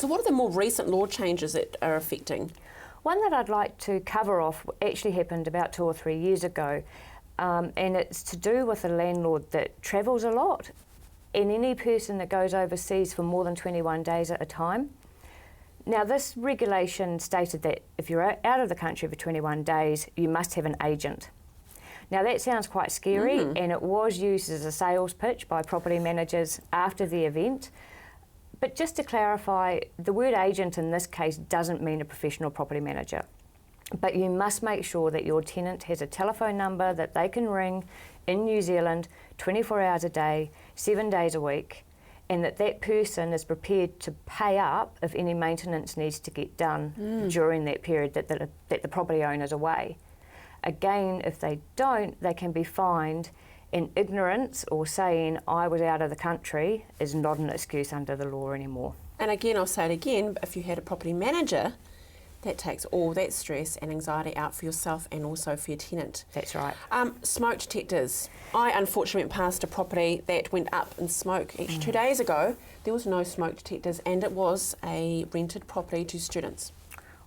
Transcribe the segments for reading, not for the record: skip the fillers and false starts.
So what are the more recent law changes that are affecting? One that I'd like to cover off actually happened about 2 or 3 years ago, and it's to do with a landlord that travels a lot, and any person that goes overseas for more than 21 days at a time. Now, this regulation stated that if you're out of the country for 21 days, you must have an agent. Now, that sounds quite scary, and it was used as a sales pitch by property managers after the event. But just to clarify, the word agent in this case doesn't mean a professional property manager. But you must make sure that your tenant has a telephone number that they can ring in New Zealand 24 hours a day, 7 days a week, and that that person is prepared to pay up if any maintenance needs to get done during that period that the property owner's away. Again, if they don't, they can be fined, and ignorance or saying I was out of the country is not an excuse under the law anymore. And again, I'll say it again, if you had a property manager, that takes all that stress and anxiety out for yourself and also for your tenant. That's right. Smoke detectors. I unfortunately went past a property that went up in smoke. Actually, 2 days ago, there was no smoke detectors, and it was a rented property to students.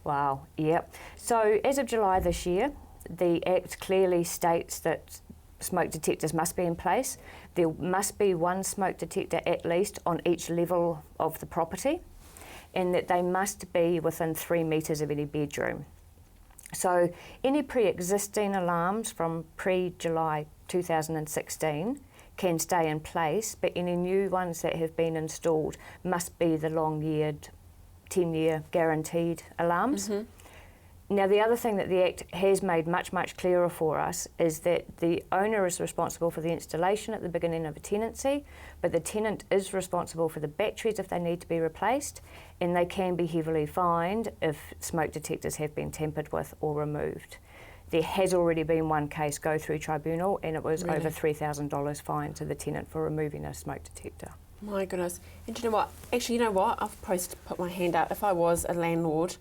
Wow, yep. So as of July this year, the Act clearly states that smoke detectors must be in place. There must be one smoke detector at least on each level of the property, and that they must be within 3 metres of any bedroom. So any pre-existing alarms from pre-July 2016 can stay in place, but any new ones that have been installed must be the long-yeared 10-year guaranteed alarms. Now, the other thing that the Act has made much, much clearer for us is that the owner is responsible for the installation at the beginning of a tenancy, but the tenant is responsible for the batteries if they need to be replaced, and they can be heavily fined if smoke detectors have been tampered with or removed. There has already been one case go through tribunal, and it was over $3,000 fine to the tenant for removing a smoke detector. My goodness. And do you know what? Actually, you know what? I've probably put my hand up. If I was a landlord,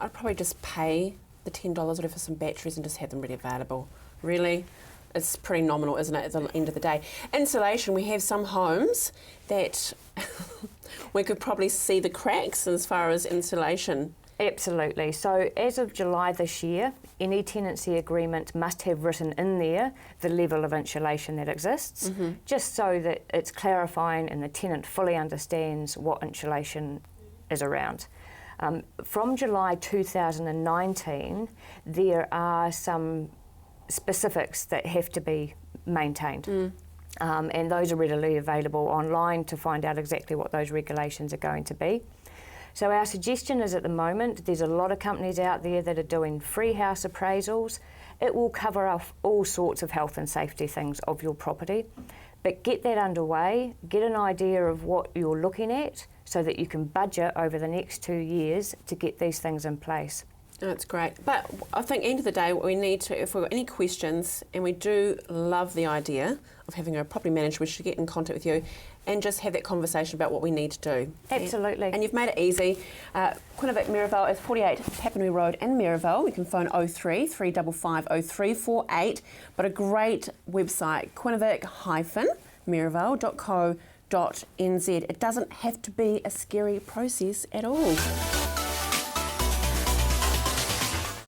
I'd probably just pay the $10 or whatever for some batteries and just have them ready available. Really? It's pretty nominal, isn't it, at the end of the day? Insulation, we have some homes that we could probably see the cracks as far as insulation. Absolutely. So as of July this year, any tenancy agreement must have written in there the level of insulation that exists, just so that it's clarifying and the tenant fully understands what insulation is around. From July 2019, there are some specifics that have to be maintained. And those are readily available online to find out exactly what those regulations are going to be. So our suggestion is, at the moment, there's a lot of companies out there that are doing free house appraisals. It will cover off all sorts of health and safety things of your property. But get that underway, get an idea of what you're looking at so that you can budget over the next 2 years to get these things in place. That's great. But I think, end of the day, what we need to, if we've got any questions, and we do love the idea of having a property manager, we should get in contact with you and just have that conversation about what we need to do. Absolutely. And you've made it easy. Quinovic Merivale is 48 Papanui Road in Merivale. You can phone 03 355 0348, but a great website, quinovic-merivale.co.nz. It doesn't have to be a scary process at all.